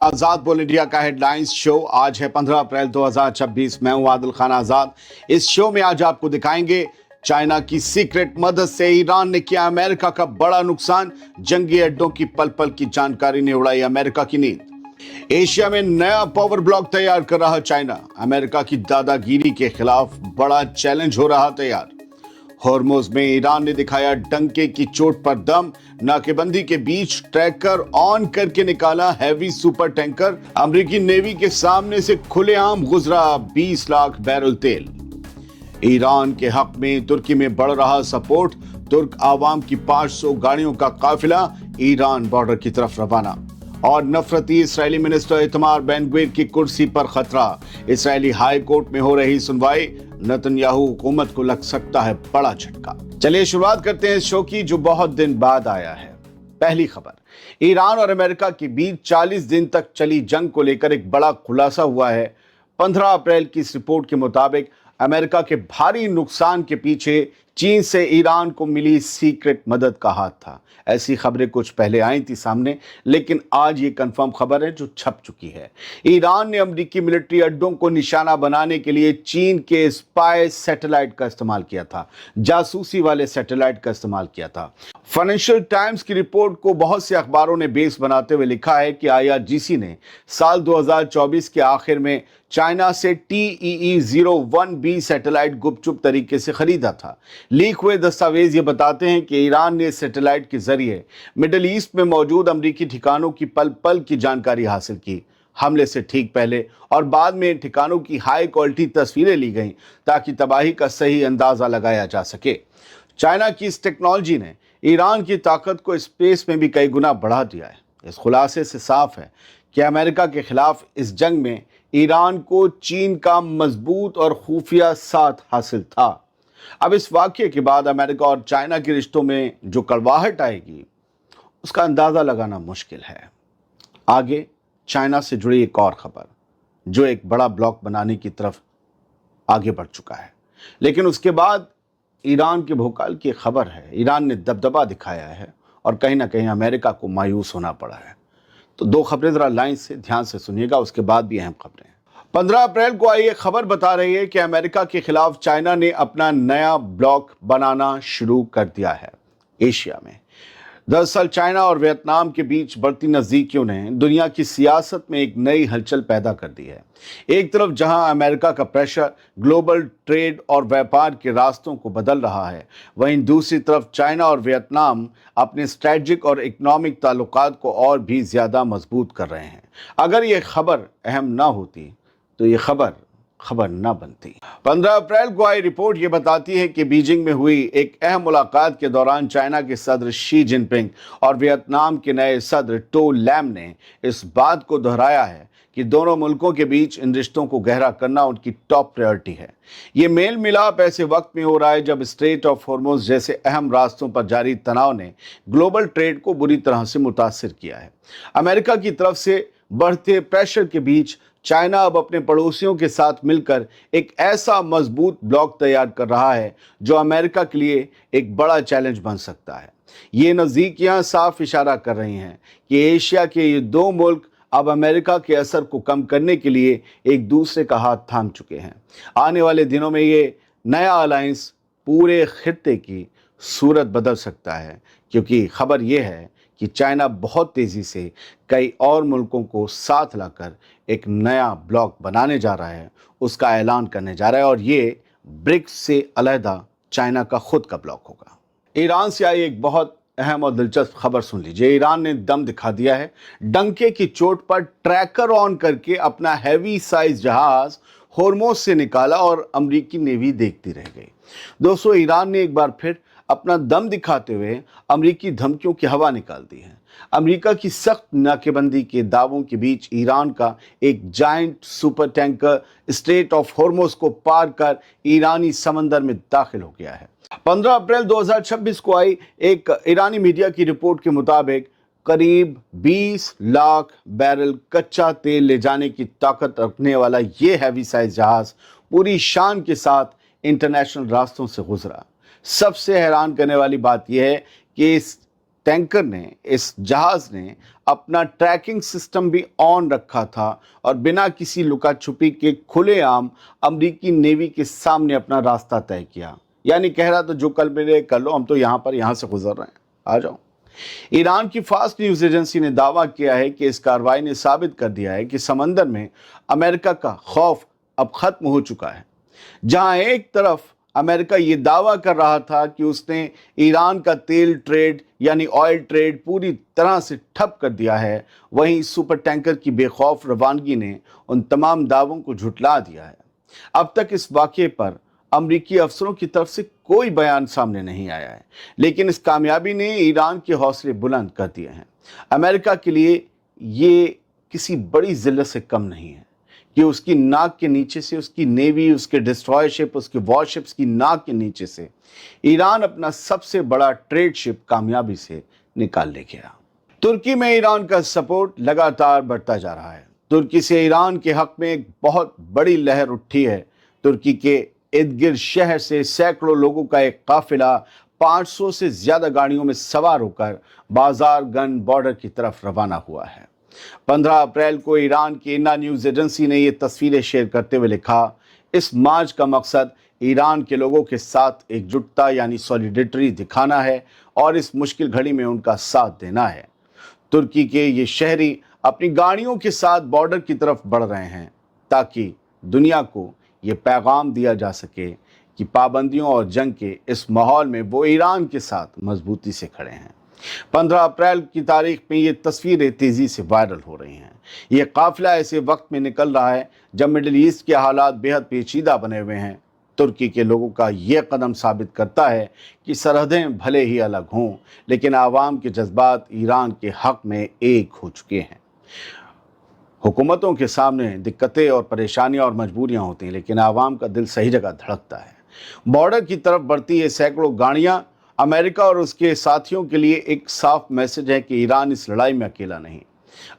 आजाद बोल इंडिया का headlines show आज है 15 अप्रैल 2026। मैं हूं आदिल खान आजाद। इस शो में आज आपको दिखाएंगे चाइना की सीक्रेट मदद से ईरान ने किया अमेरिका का बड़ा नुकसान। जंगी अड्डों की पल पल की जानकारी ने उड़ाई अमेरिका की नींद। एशिया में नया पावर ब्लॉक तैयार कर रहा चाइना। अमेरिका की दादागिरी के खिलाफ बड़ा चैलेंज हो रहा तैयार। हॉर्मोज में ईरान ने दिखाया डंके की चोट पर दम। नाकेबंदी के बीच ट्रैकर ऑन करके निकाला हैवी सुपर टैंकर। अमेरिकी नेवी के सामने से खुलेआम गुजरा 20 लाख बैरल तेल। ईरान के हक में तुर्की में बढ़ रहा सपोर्ट। तुर्क आवाम की 500 गाड़ियों का काफिला ईरान बॉर्डर की तरफ रवाना। और नफरती इस्राएली मिनिस्टर इतमार बेन-ग्विर की कुर्सी पर खतरा। इस्राएली हाई कोर्ट में हो रही सुनवाई। नेतन्याहू हुकूमत को लग सकता है बड़ा झटका। चलिए शुरुआत करते हैं इस शो की जो बहुत दिन बाद आया है। पहली खबर, ईरान और अमेरिका के बीच 40 दिन तक चली जंग को लेकर एक बड़ा खुलासा हुआ है। 15 अप्रैल की इस रिपोर्ट के मुताबिक अमेरिका के भारी नुकसान के पीछे चीन से ईरान को मिली सीक्रेट मदद का हाथ था। ऐसी खबरें कुछ पहले आई थी सामने, लेकिन आज ये कंफर्म खबर है जो छप चुकी है। ईरान ने अमेरिकी मिलिट्री अड्डों को निशाना बनाने के लिए चीन के स्पाई सैटेलाइट का इस्तेमाल किया था, जासूसी वाले सैटेलाइट का इस्तेमाल किया था। फाइनेंशियल टाइम्स की रिपोर्ट को बहुत से अखबारों ने बेस बनाते हुए लिखा है कि IRGC ने साल 2024 के आखिर में चाइना से TEE-01B सैटेलाइट गुपचुप तरीके से खरीदा था। लीक हुए दस्तावेज ये बताते हैं कि ईरान ने सैटेलाइट के जरिए मिडिल ईस्ट में मौजूद अमेरिकी ठिकानों की पल पल की जानकारी हासिल की। हमले से ठीक पहले और बाद में इन ठिकानों की हाई क्वालिटी तस्वीरें ली गईं ताकि तबाही का सही अंदाजा लगाया जा सके। चाइना की इस टेक्नोलॉजी ने ईरान की ताकत को स्पेस में भी कई गुना बढ़ा दिया है। इस खुलासे से साफ है कि अमेरिका के खिलाफ इस जंग में ईरान को चीन का मजबूत और खुफिया साथ हासिल था। अब इस वाकये के बाद अमेरिका और चाइना के रिश्तों में जो कड़वाहट आएगी उसका अंदाजा लगाना मुश्किल है। आगे चाइना से जुड़ी एक और खबर जो एक बड़ा ब्लॉक बनाने की तरफ आगे बढ़ चुका है, लेकिन उसके बाद ईरान के भोकाल की खबर है। ईरान ने दबदबा दिखाया है और कहीं ना कहीं अमेरिका को मायूस होना पड़ा है। तो दो खबरें जरा लाइन से ध्यान से सुनिएगा, उसके बाद भी अहम खबरें। 15 अप्रैल को आई एक खबर बता रही है कि अमेरिका के खिलाफ चाइना ने अपना नया ब्लॉक बनाना शुरू कर दिया है एशिया में। दरअसल चाइना और वियतनाम के बीच बढ़ती नजदीकियों ने दुनिया की सियासत में एक नई हलचल पैदा कर दी है। एक तरफ जहां अमेरिका का प्रेशर ग्लोबल ट्रेड और व्यापार के रास्तों को बदल रहा है, वहीं दूसरी तरफ चाइना और वियतनाम अपने स्ट्रेटजिक और इकोनॉमिक ताल्लुकात को और भी ज्यादा मजबूत कर रहे हैं। अगर ये खबर अहम ना होती तो ये खबर ना बनती। 15 अप्रैल को आई रिपोर्ट ये बताती है कि बीजिंग में हुई एक अहम मुलाकात के दौरान चाइना के सदर शी जिनपिंग और वियतनाम के नए सदर टो लैम ने इस बात को दोहराया है कि दोनों मुल्कों के बीच इन रिश्तों को गहरा करना उनकी टॉप प्रायोरिटी है। ये मेल मिलाप ऐसे वक्त में हो रहा है जब स्ट्रेट ऑफ हॉर्मुज जैसे अहम रास्तों पर जारी तनाव ने ग्लोबल ट्रेड को बुरी तरह से मुतासिर किया है। अमेरिका की तरफ से बढ़ते प्रेशर के बीच चाइना अब अपने पड़ोसियों के साथ मिलकर एक ऐसा मजबूत ब्लॉक तैयार कर रहा है जो अमेरिका के लिए एक बड़ा चैलेंज बन सकता है। ये नज़दीकियां साफ इशारा कर रही हैं कि एशिया के ये दो मुल्क अब अमेरिका के असर को कम करने के लिए एक दूसरे का हाथ थाम चुके हैं। आने वाले दिनों में ये नया अलायंस पूरे खित्ते की सूरत बदल सकता है, क्योंकि खबर ये है कि चाइना बहुत तेज़ी से कई और मुल्कों को साथ लाकर एक नया ब्लॉक बनाने जा रहा है, उसका ऐलान करने जा रहा है, और ये ब्रिक्स से अलहदा चाइना का खुद का ब्लॉक होगा। ईरान से आई एक बहुत अहम और दिलचस्प खबर सुन लीजिए। ईरान ने दम दिखा दिया है। डंके की चोट पर ट्रैकर ऑन करके अपना हैवी साइज जहाज हॉर्मोज से निकाला और अमेरिकी नेवी देखती रह गई। दोस्तों, ईरान ने एक बार फिर अपना दम दिखाते हुए अमेरिकी धमकियों की हवा निकाल दी है। अमेरिका की सख्त नाकेबंदी के दावों के बीच ईरान का एक giant super tanker straight of Hormuz को पार कर ईरानी समंदर में दाखिल हो गया है। 15 अप्रैल 2026 को आई एक ईरानी मीडिया की रिपोर्ट के मुताबिक करीब 20 लाख बैरल कच्चा तेल ले जाने की ताकत रखने वाला ये हैवी साइज जहाज पूरी शान के साथ इंटरनेशनल रास्तों से गुजरा। सबसे हैरान करने वाली बात यह है कि इस टैंकर ने, इस जहाज ने अपना ट्रैकिंग सिस्टम भी ऑन रखा था और बिना किसी लुका छुपी के खुलेआम अमेरिकी नेवी के सामने अपना रास्ता तय किया। यानी कह रहा था जो कल मिले कर लो, हम तो यहाँ से गुजर रहे हैं, आ जाओ। ईरान की फास्ट न्यूज एजेंसी ने दावा किया है कि इस कार्रवाई ने साबित कर दिया है कि समंदर में अमेरिका का खौफ अब खत्म हो चुका है। जहां एक तरफ अमेरिका ये दावा कर रहा था कि उसने ईरान का तेल ट्रेड यानी ऑयल ट्रेड पूरी तरह से ठप कर दिया है, वहीं सुपर टैंकर की बेखौफ रवानगी ने उन तमाम दावों को झुठला दिया है। अब तक इस वाक़ये पर अमरीकी अफसरों की तरफ से कोई बयान सामने नहीं आया है, लेकिन इस कामयाबी ने ईरान के हौसले बुलंद कर दिए हैं। अमेरिका के लिए ये किसी बड़ी जिल्लत से कम नहीं है कि उसकी नाक के नीचे से, उसकी नेवी, उसके डिस्ट्रॉयर शिप, उसके वॉरशिप्स की नाक के नीचे से ईरान अपना सबसे बड़ा ट्रेड शिप कामयाबी से निकाल ले गया। तुर्की में ईरान का सपोर्ट लगातार बढ़ता जा रहा है। तुर्की से ईरान के हक में एक बहुत बड़ी लहर उठी है। तुर्की के इर्द गिर्द शहर से सैकड़ों लोगों का एक काफिला 500 से ज्यादा गाड़ियों में सवार होकर बाजार गन बॉर्डर की तरफ रवाना हुआ है। 15 अप्रैल को ईरान की इन्ना न्यूज एजेंसी ने ये तस्वीरें शेयर करते हुए लिखा, इस मार्च का मकसद ईरान के लोगों के साथ एकजुटता यानी सॉलिडेरिटी दिखाना है और इस मुश्किल घड़ी में उनका साथ देना है। तुर्की के ये शहरी अपनी गाड़ियों के साथ बॉर्डर की तरफ बढ़ रहे हैं ताकि दुनिया को ये पैगाम दिया जा सके कि पाबंदियों और जंग के इस माहौल में वो ईरान के साथ मजबूती से खड़े हैं। 15 अप्रैल की तारीख में ये तस्वीरें तेज़ी से वायरल हो रही हैं। ये काफिला ऐसे वक्त में निकल रहा है जब मिडिल ईस्ट के हालात बेहद पेचीदा बने हुए हैं। तुर्की के लोगों का ये कदम साबित करता है कि सरहदें भले ही अलग हों, लेकिन आवाम के जज्बात ईरान के हक में एक हो चुके हैं। हुकूमतों के सामने दिक्कतें और परेशानियां और मजबूरियां होती हैं, लेकिन आवाम का दिल सही जगह धड़कता है। बॉर्डर की तरफ बढ़ती ये सैकड़ों गाड़ियां अमेरिका और उसके साथियों के लिए एक साफ मैसेज है कि ईरान इस लड़ाई में अकेला नहीं।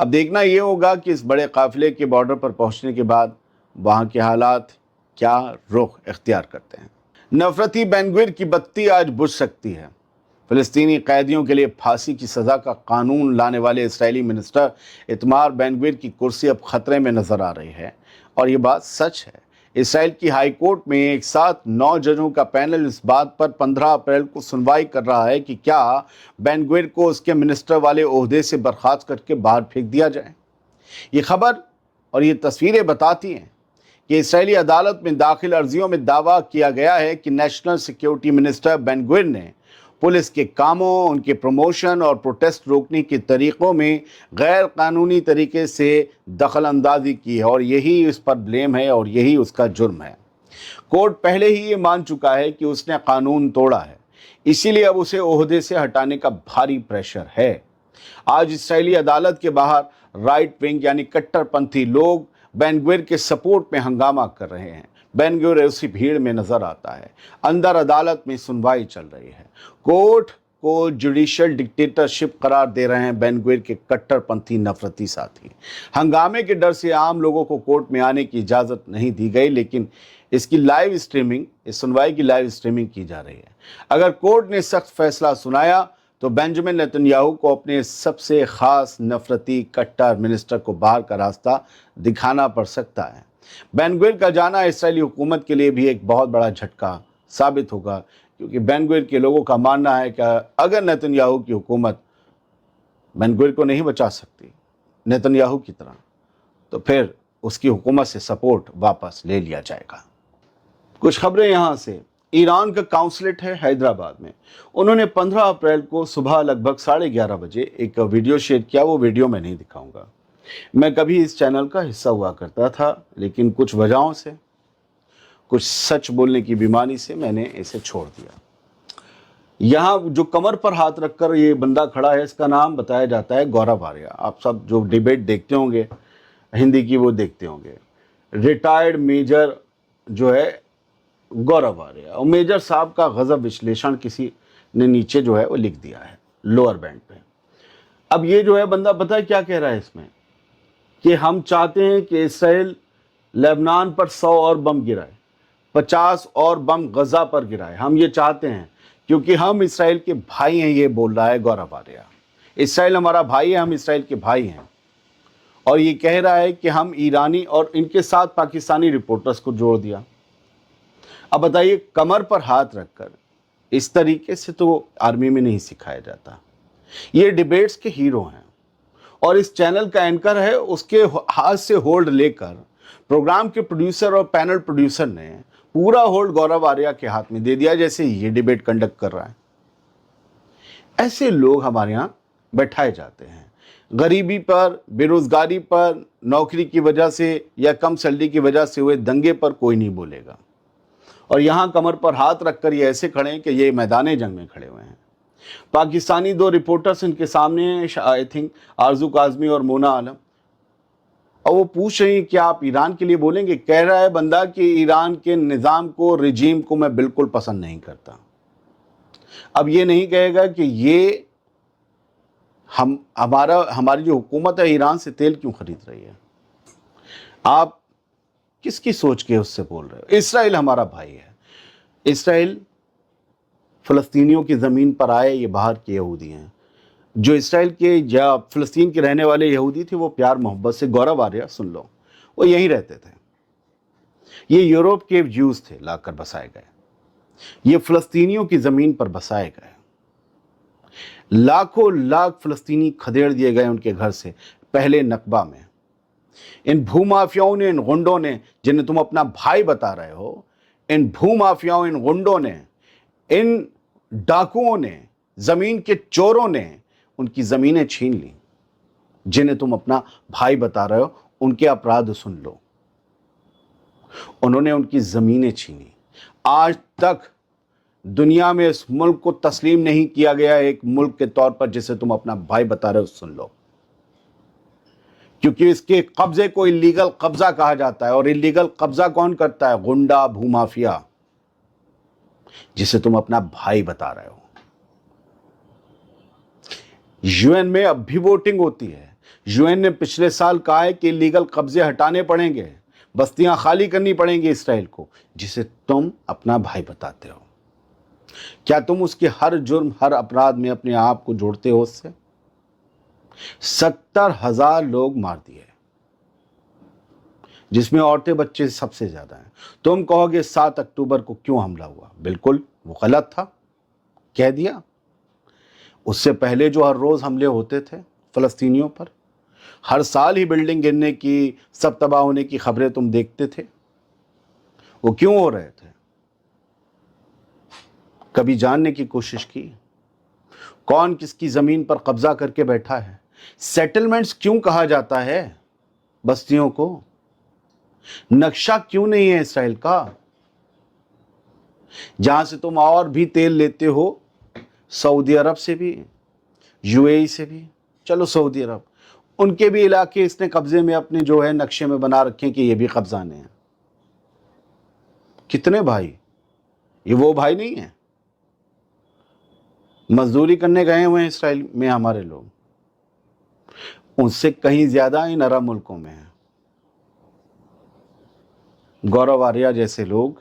अब देखना ये होगा कि इस बड़े काफिले के बॉर्डर पर पहुंचने के बाद वहां के हालात क्या रुख इख्तियार करते हैं। नफरती बेन-गुविर की बत्ती आज बुझ सकती है। फ़िलिस्तीनी कैदियों के लिए फांसी की सज़ा का कानून लाने वाले इस्राएली मिनिस्टर इतमार बेन-गुविर की कुर्सी अब खतरे में नज़र आ रही है और ये बात सच है। इसराइल की हाई कोर्ट में एक साथ 9 जजों का पैनल इस बात पर 15 अप्रैल को सुनवाई कर रहा है कि क्या बेन-गुविर को उसके मिनिस्टर वाले ओहदे से बर्खास्त करके बाहर फेंक दिया जाए। ये खबर और ये तस्वीरें बताती हैं कि इसराइली अदालत में दाखिल अर्जियों में दावा किया गया है कि नेशनल सिक्योरिटी मिनिस्टर बेन-गुविर ने पुलिस के कामों, उनके प्रमोशन और प्रोटेस्ट रोकने के तरीक़ों में गैर कानूनी तरीके से दखल अंदाजी की है और यही उस पर ब्लेम है और यही उसका जुर्म है। कोर्ट पहले ही ये मान चुका है कि उसने कानून तोड़ा है, इसीलिए अब उसे ओहदे से हटाने का भारी प्रेशर है। आज इस्राएली अदालत के बाहर राइट विंग यानी कट्टरपंथी लोग बेन-गुविर के सपोर्ट में हंगामा कर रहे हैं। बेन-गुविर उसी भीड़ में नजर आता है। अंदर अदालत में सुनवाई चल रही है। कोर्ट को जुडिशियल डिक्टेटरशिप करार दे रहे हैं बेन-गुविर के कट्टरपंथी नफरती साथी। हंगामे के डर से आम लोगों को कोर्ट में आने की इजाज़त नहीं दी गई, लेकिन इसकी लाइव स्ट्रीमिंग, इस सुनवाई की लाइव स्ट्रीमिंग की जा रही है। अगर कोर्ट ने सख्त फैसला सुनाया तो बेंजामिन नेतन्याहू को अपने सबसे खास नफरती कट्टर मिनिस्टर को बाहर का रास्ता दिखाना पड़ सकता है। बेन-गुविर का जाना इस्राएली हुकूमत के लिए भी एक बहुत बड़ा झटका साबित होगा, क्योंकि बेन-गुविर के लोगों का मानना है कि अगर नेतन्याहू की हुकूमत बेन-गुविर को नहीं बचा सकती नेतन्याहू की तरह, तो फिर उसकी हुकूमत से सपोर्ट वापस ले लिया जाएगा। कुछ खबरें यहाँ से। ईरान का काउंसलेट है हैदराबाद में, उन्होंने 15 अप्रैल को सुबह लगभग 11:30 बजे एक वीडियो शेयर किया। वो वीडियो मैं नहीं दिखाऊंगा। मैं कभी इस चैनल का हिस्सा हुआ करता था, लेकिन कुछ वजहों से, कुछ सच बोलने की बीमारी से मैंने इसे छोड़ दिया। यहाँ जो कमर पर हाथ रखकर ये बंदा खड़ा है, इसका नाम बताया जाता है गौरव आर्या। आप सब जो डिबेट देखते होंगे हिंदी की, वो देखते होंगे। रिटायर्ड मेजर जो है गौरव आर्या, और मेजर साहब का गजब विश्लेषण किसी ने नीचे जो है वो लिख दिया है लोअर बैंड पे। अब ये जो है बंदा पता है क्या कह रहा है इसमें, कि हम चाहते हैं कि इसराइल लेबनान पर 100 और बम गिराए, 50 और बम गजा पर गिराए। हम ये चाहते हैं क्योंकि हम इसराइल के भाई हैं, ये बोल रहा है गौरव आर्या। इसराइल हमारा भाई है, हम इसराइल के भाई हैं। और ये कह रहा है कि हम ईरानी और इनके साथ पाकिस्तानी रिपोर्टर्स को जोड़ दिया। अब बताइए, कमर पर हाथ रखकर इस तरीके से तो आर्मी में नहीं सिखाया जाता। ये डिबेट्स के हीरो हैं और इस चैनल का एंकर है, उसके हाथ से होल्ड लेकर प्रोग्राम के प्रोड्यूसर और पैनल प्रोड्यूसर ने पूरा होल्ड गौरव आर्या के हाथ में दे दिया, जैसे ये डिबेट कंडक्ट कर रहा है। ऐसे लोग हमारे यहाँ बैठाए जाते हैं। गरीबी पर, बेरोजगारी पर, नौकरी की वजह से या कम सैलरी की वजह से हुए दंगे पर कोई नहीं बोलेगा। और यहाँ कमर पर हाथ रखकर ये ऐसे खड़े हैं कि ये मैदान जंग में खड़े हुए हैं। पाकिस्तानी 2 रिपोर्टर्स इनके सामने, आई थिंक आरजू काजमी और मोना आलम, और वो पूछ रही हैं कि आप ईरान के लिए बोलेंगे। कह रहा है बंदा कि ईरान के निज़ाम को, रिजीम को मैं बिल्कुल पसंद नहीं करता। अब ये नहीं कहेगा कि ये हमारी जो हुकूमत है ईरान से तेल क्यों खरीद रही है। आप किसकी सोच के उससे बोल रहे हो? इसराइल हमारा भाई है। इसराइल फ़लस्तीनियों की ज़मीन पर आए, ये बाहर के यहूदी हैं। जो इसराइल के या फ़लस्तीन के रहने वाले यहूदी थे, वो प्यार मोहब्बत से, गौरव आर्या सुन लो, वो यहीं रहते थे। ये यूरोप के ज्यूज़ थे, लाकर बसाए गए। ये फ़लस्तीनियों की ज़मीन पर बसाए गए। लाखों लाख फ़लस्तीनी खदेड़ दिए गए उनके घर से पहले नकबा में। इन भूमाफियाओं ने, इन गुंडों ने, जिन्हें तुम अपना भाई बता रहे हो, इन भूमाफियाओं, इन गुंडों ने, इन डाकुओं ने, जमीन के चोरों ने उनकी जमीनें छीन ली। जिन्हें तुम अपना भाई बता रहे हो, उनके अपराध सुन लो। उन्होंने उनकी जमीनें छीनी। आज तक दुनिया में इस मुल्क को तस्लीम नहीं किया गया एक मुल्क के तौर पर जिसे तुम अपना भाई बता रहे हो, सुन लो। क्योंकि इसके कब्जे को इलीगल कब्जा कहा जाता है। और इलीगल कब्जा कौन करता है? गुंडा, भूमाफिया, जिसे तुम अपना भाई बता रहे हो। यूएन में अब भी वोटिंग होती है। यूएन ने पिछले साल कहा है कि इलीगल कब्जे हटाने पड़ेंगे, बस्तियां खाली करनी पड़ेंगी इसराइल को, जिसे तुम अपना भाई बताते हो। क्या तुम उसके हर जुर्म, हर अपराध में अपने आप को जोड़ते हो उससे? 70,000 लोग मार दिए, जिसमें औरतें बच्चे सबसे ज्यादा हैं। तुम कहोगे 7 अक्टूबर को क्यों हमला हुआ? बिल्कुल वो गलत था, कह दिया। उससे पहले जो हर रोज हमले होते थे फलस्तीनियों पर, हर साल ही बिल्डिंग गिरने की, सब तबाह होने की खबरें तुम देखते थे, वो क्यों हो रहे थे? कभी जानने की कोशिश की कौन किसकी जमीन पर कब्जा करके बैठा है? सेटलमेंट्स क्यों कहा जाता है बस्तियों को? नक्शा क्यों नहीं है इसराइल का? जहां से तुम और भी तेल लेते हो, सऊदी अरब से भी, यूएई से भी। चलो सऊदी अरब, उनके भी इलाके इसने कब्जे में अपने जो है नक्शे में बना रखे कि ये भी कब्जाने हैं। कितने भाई? ये वो भाई नहीं है। मजदूरी करने गए हुए हैं इसराइल में हमारे लोग, उनसे कहीं ज्यादा इन अरब मुल्कों में है। गौरव आर्या जैसे लोग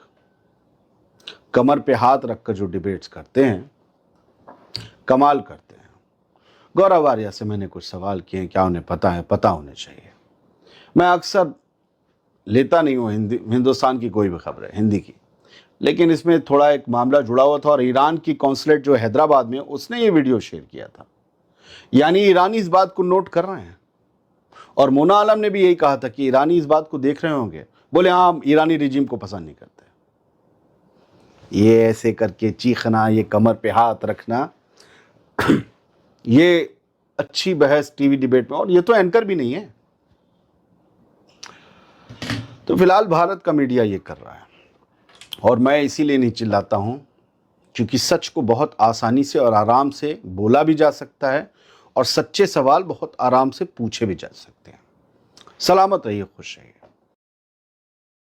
कमर पे हाथ रखकर जो डिबेट्स करते हैं, कमाल करते हैं। गौरव आर्या से मैंने कुछ सवाल किए, क्या उन्हें पता है? पता होने चाहिए। मैं अक्सर लेता नहीं हूँ हिंदुस्तान की कोई भी खबर है, हिंदी की, लेकिन इसमें थोड़ा एक मामला जुड़ा हुआ था और ईरान की कॉन्सुलेट जो हैदराबाद में, उसने ये वीडियो शेयर किया था। यानी ईरानी इस बात को नोट कर रहे हैं। और मोना आलम ने भी यही कहा था कि ईरानी इस बात को देख रहे होंगे। बोले हाँ, ईरानी रिजीम को पसंद नहीं करते। ये ऐसे करके चीखना, ये कमर पे हाथ रखना, ये अच्छी बहस टीवी डिबेट में, और ये तो एंकर भी नहीं है। तो फिलहाल भारत का मीडिया ये कर रहा है, और मैं इसीलिए नहीं चिल्लाता हूं क्योंकि सच को बहुत आसानी से और आराम से बोला भी जा सकता है, और सच्चे सवाल बहुत आराम से पूछे भी जा सकते हैं। सलामत रहिए, खुश रहिए।